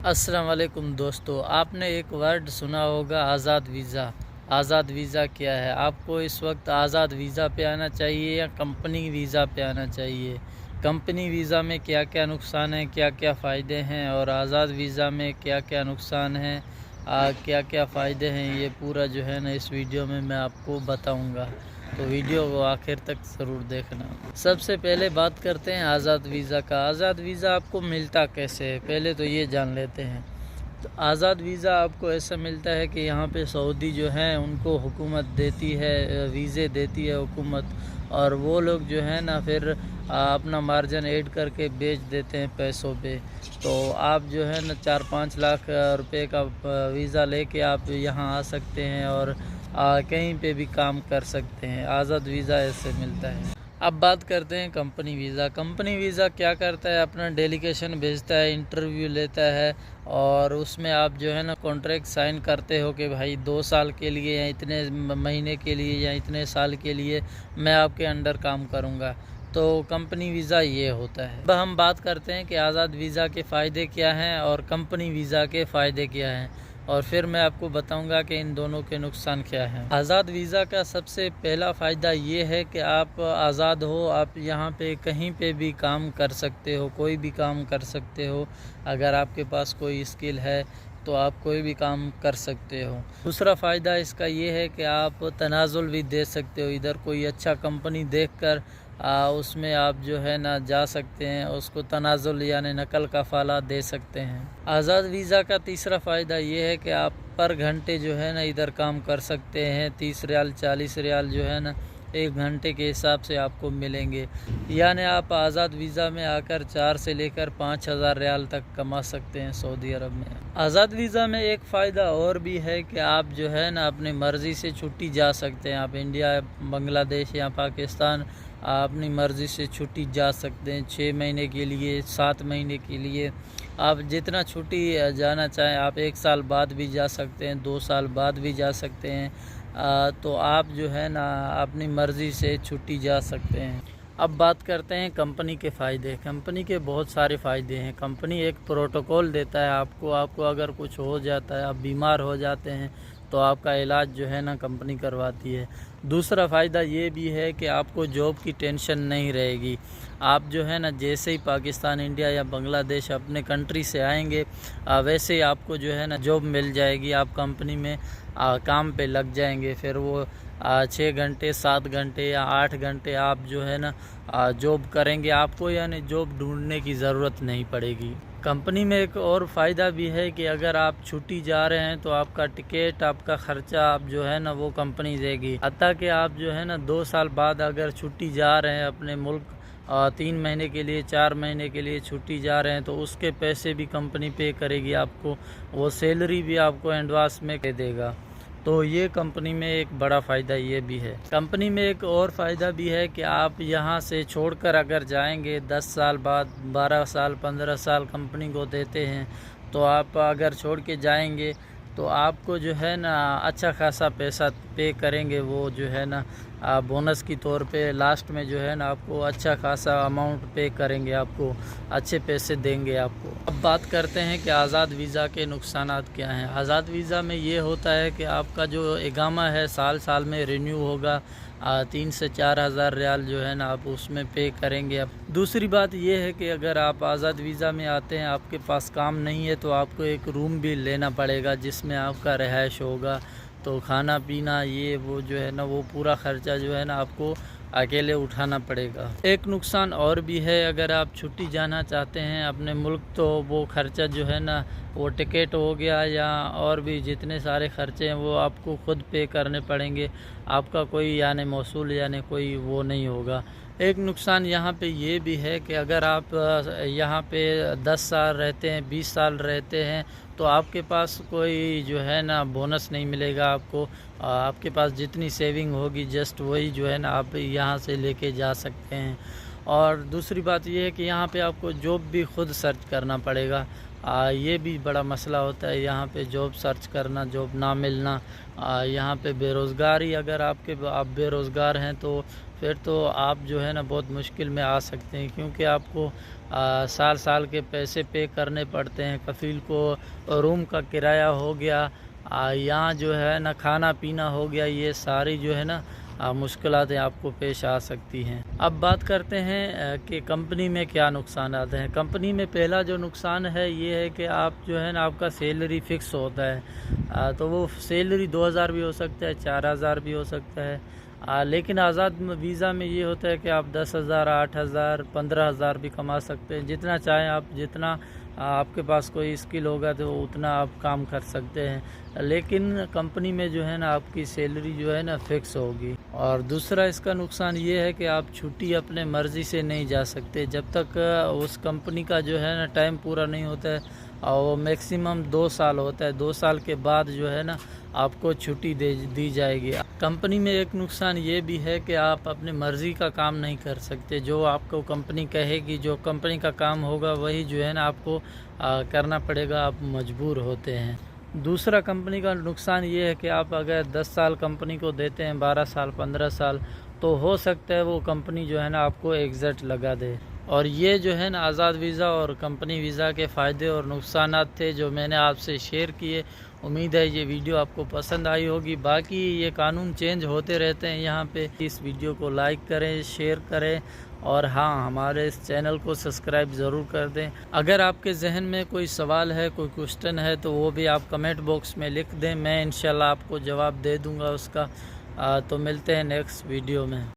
السلام علیکم دوستو، آپ نے ایک ورڈ سنا ہوگا آزاد ویزا۔ آزاد ویزا کیا ہے؟ آپ کو اس وقت آزاد ویزا پہ آنا چاہیے یا کمپنی ویزا پہ آنا چاہیے؟ کمپنی ویزا میں کیا کیا نقصان ہیں، کیا کیا فائدے ہیں، اور آزاد ویزا میں کیا کیا نقصان ہیں، کیا کیا فائدے ہیں، یہ پورا جو ہے نا اس ویڈیو میں آپ کو بتاؤں گا، تو ویڈیو کو آخر تک ضرور دیکھنا۔ سب سے پہلے بات کرتے ہیں آزاد ویزا کا۔ آزاد ویزا آپ کو ملتا کیسے ہے، پہلے تو یہ جان لیتے ہیں۔ تو آزاد ویزا آپ کو ایسا ملتا ہے کہ یہاں پہ سعودی جو ہیں ان کو حکومت دیتی ہے، ویزے دیتی ہے حکومت، اور وہ لوگ جو ہے نا پھر اپنا مارجن ایڈ کر کے بیچ دیتے ہیں پیسوں پہ۔ تو آپ جو ہے نا 4-5 لاکھ روپے کا ویزا لے کے آپ یہاں آ سکتے ہیں اور کہیں پہ بھی کام کر سکتے ہیں۔ آزاد ویزا ایسے ملتا ہے۔ اب بات کرتے ہیں کمپنی ویزا۔ کمپنی ویزا کیا کرتا ہے؟ اپنا ڈیلیگیشن بھیجتا ہے، انٹرویو لیتا ہے، اور اس میں آپ جو ہے نا کانٹریکٹ سائن کرتے ہو کہ بھائی 2 سال کے لیے یا اتنے مہینے کے لیے یا اتنے سال کے لیے میں آپ کے انڈر کام کروں گا۔ تو کمپنی ویزا یہ ہوتا ہے۔ اب ہم بات کرتے ہیں کہ آزاد ویزا کے فائدے کیا ہیں اور کمپنی ویزا کے فائدے کیا ہیں، اور پھر میں آپ کو بتاؤں گا کہ ان دونوں کے نقصان کیا ہیں۔ آزاد ویزا کا سب سے پہلا فائدہ یہ ہے کہ آپ آزاد ہو، آپ یہاں پہ کہیں پہ بھی کام کر سکتے ہو، کوئی بھی کام کر سکتے ہو۔ اگر آپ کے پاس کوئی اسکل ہے تو آپ کوئی بھی کام کر سکتے ہو۔ دوسرا فائدہ اس کا یہ ہے کہ آپ تنازل بھی دے سکتے ہو، ادھر کوئی اچھا کمپنی دیکھ کر اس میں آپ جو ہے نا جا سکتے ہیں، اس کو تنازل یعنی نقل کفالہ دے سکتے ہیں۔ آزاد ویزا کا تیسرا فائدہ یہ ہے کہ آپ پر گھنٹے جو ہے نا ادھر کام کر سکتے ہیں۔ 30 ریال 40 ریال جو ہے نا 1 گھنٹے کے حساب سے آپ کو ملیں گے، یعنی آپ آزاد ویزا میں آ کر 4 سے لے کر 5,000 ریال تک کما سکتے ہیں سعودی عرب میں۔ آزاد ویزا میں ایک فائدہ اور بھی ہے کہ آپ جو ہے نا اپنی مرضی سے چھٹی جا سکتے ہیں۔ آپ انڈیا، بنگلہ دیش یا پاکستان اپنی مرضی سے چھٹی جا سکتے ہیں، 6 مہینے کے لیے، 7 مہینے کے لیے۔ آپ جتنا چھٹی جانا چاہیں، آپ 1 سال بعد بھی جا سکتے ہیں، 2 سال بعد بھی جا سکتے ہیں۔ تو آپ جو ہے نا اپنی مرضی سے چھٹی جا سکتے ہیں۔ اب بات کرتے ہیں کمپنی کے فائدے۔ کمپنی کے بہت سارے فائدے ہیں۔ کمپنی ایک پروٹوکول دیتا ہے آپ کو اگر کچھ ہو جاتا ہے، آپ بیمار ہو جاتے ہیں تو آپ کا علاج جو ہے نا کمپنی کرواتی ہے۔ دوسرا فائدہ یہ بھی ہے کہ آپ کو جاب کی ٹینشن نہیں رہے گی۔ آپ جو ہے نا جیسے ہی پاکستان، انڈیا یا بنگلہ دیش اپنے کنٹری سے آئیں گے، ویسے ہی آپ کو جو ہے نا جاب مل جائے گی، آپ کمپنی میں کام پہ لگ جائیں گے۔ پھر وہ 6 گھنٹے، 7 گھنٹے یا 8 گھنٹے آپ جو ہے نا جاب کریں گے، آپ کو یعنی جاب ڈھونڈنے کی ضرورت نہیں پڑے گی۔ کمپنی میں ایک اور فائدہ بھی ہے کہ اگر آپ چھٹی جا رہے ہیں تو آپ کا ٹکٹ، آپ کا خرچہ آپ جو ہے نا وہ کمپنی دے گی۔ حتیٰ کہ آپ جو ہے نا 2 سال بعد اگر چھٹی جا رہے ہیں اپنے ملک، 3 مہینے کے لیے، 4 مہینے کے لیے چھٹی جا رہے ہیں، تو اس کے پیسے بھی کمپنی پے کرے گی آپ کو، وہ سیلری بھی آپ کو ایڈوانس میں دے گا۔ تو یہ کمپنی میں ایک بڑا فائدہ یہ بھی ہے۔ کمپنی میں ایک اور فائدہ بھی ہے کہ آپ یہاں سے چھوڑ کر اگر جائیں گے 10 سال بعد، 12 سال، 15 سال کمپنی کو دیتے ہیں، تو آپ اگر چھوڑ کے جائیں گے تو آپ کو جو ہے نا اچھا خاصا پیسہ پے کریں گے، وہ جو ہے نا بونس کی طور پہ لاسٹ میں جو ہے نا آپ کو اچھا خاصا اماؤنٹ پے کریں گے، آپ کو اچھے پیسے دیں گے آپ کو۔ اب بات کرتے ہیں کہ آزاد ویزا کے نقصانات کیا ہیں۔ آزاد ویزا میں یہ ہوتا ہے کہ آپ کا جو اقامہ ہے سال میں رینیو ہوگا، 3 سے 4 ہزار ریال جو ہے نا آپ اس میں پے کریں گے۔ دوسری بات یہ ہے کہ اگر آپ آزاد ویزا میں آتے ہیں، آپ کے پاس کام نہیں ہے، تو آپ کو ایک روم بھی لینا پڑے گا جس میں آپ کا رہائش ہوگا، تو کھانا پینا یہ وہ جو ہے نا وہ پورا خرچہ جو ہے نا آپ کو اکیلے اٹھانا پڑے گا۔ ایک نقصان اور بھی ہے، اگر آپ چھٹی جانا چاہتے ہیں اپنے ملک، تو وہ خرچہ جو ہے نا وہ ٹکٹ ہو گیا یا اور بھی جتنے سارے خرچے ہیں وہ آپ کو خود پے کرنے پڑیں گے، آپ کا کوئی یعنی موصول یعنی کوئی وہ نہیں ہوگا۔ ایک نقصان یہاں پہ یہ بھی ہے کہ اگر آپ یہاں پہ 10 سال رہتے ہیں، 20 سال رہتے ہیں، تو آپ کے پاس کوئی جو ہے نا بونس نہیں ملے گا آپ کو۔ آپ کے پاس جتنی سیونگ ہوگی جسٹ وہی جو ہے نا آپ یہاں سے لے کے جا سکتے ہیں۔ اور دوسری بات یہ ہے کہ یہاں پہ آپ کو جاب بھی خود سرچ کرنا پڑے گا، یہ بھی بڑا مسئلہ ہوتا ہے یہاں پہ جاب سرچ کرنا، جاب نہ ملنا۔ یہاں پہ بے روزگاری، اگر آپ بے روزگار ہیں تو پھر تو آپ جو ہے نا بہت مشکل میں آ سکتے ہیں، کیونکہ آپ کو سال کے پیسے پے کرنے پڑتے ہیں، کفیل کو روم کا کرایہ ہو گیا، یہاں جو ہے نا کھانا پینا ہو گیا، یہ ساری جو ہے نا مشکلات آپ کو پیش آ سکتی ہیں۔ اب بات کرتے ہیں کہ کمپنی میں کیا نقصانات ہیں۔ کمپنی میں پہلا جو نقصان ہے یہ ہے کہ آپ جو ہے نا آپ کا سیلری فکس ہوتا ہے، تو وہ سیلری 2000 بھی ہو سکتا ہے، 4000 بھی ہو سکتا ہے، لیکن آزاد ویزا میں یہ ہوتا ہے کہ آپ 10,000 8,000 15,000 بھی کما سکتے ہیں، جتنا چاہیں آپ، جتنا آپ کے پاس کوئی اسکل ہوگا تو اتنا آپ کام کر سکتے ہیں، لیکن کمپنی میں جو ہے نا آپ کی سیلری جو ہے نا فکس ہوگی۔ اور دوسرا اس کا نقصان یہ ہے کہ آپ چھٹی اپنے مرضی سے نہیں جا سکتے، جب تک اس کمپنی کا جو ہے نا ٹائم پورا نہیں ہوتا ہے، اور وہ میکسیمم 2 سال ہوتا ہے، 2 سال کے بعد جو ہے نا آپ کو چھٹی دی جائے گی۔ کمپنی میں ایک نقصان یہ بھی ہے کہ آپ اپنی مرضی کا کام نہیں کر سکتے، جو آپ کو کمپنی کہے گی، جو کمپنی کا کام ہوگا وہی جو ہے نا آپ کو کرنا پڑے گا، آپ مجبور ہوتے ہیں۔ دوسرا کمپنی کا نقصان یہ ہے کہ آپ اگر 10 سال کمپنی کو دیتے ہیں، 12 سال 15 سال، تو ہو سکتا ہے وہ کمپنی جو ہے نا آپ کو ایگزٹ لگا دے۔ اور یہ جو ہے نا آزاد ویزا اور کمپنی ویزا کے فائدے اور نقصانات تھے جو میں نے آپ سے شیئر کیے۔ امید ہے یہ ویڈیو آپ کو پسند آئی ہوگی۔ باقی یہ قانون چینج ہوتے رہتے ہیں یہاں پہ۔ اس ویڈیو کو لائک کریں، شیئر کریں، اور ہاں ہمارے اس چینل کو سبسکرائب ضرور کر دیں۔ اگر آپ کے ذہن میں کوئی سوال ہے، کوئی کوسچن ہے تو وہ بھی آپ کمنٹ باکس میں لکھ دیں، میں انشاءاللہ آپ کو جواب دے دوں گا اس کا۔ تو ملتے ہیں نیکسٹ ویڈیو میں۔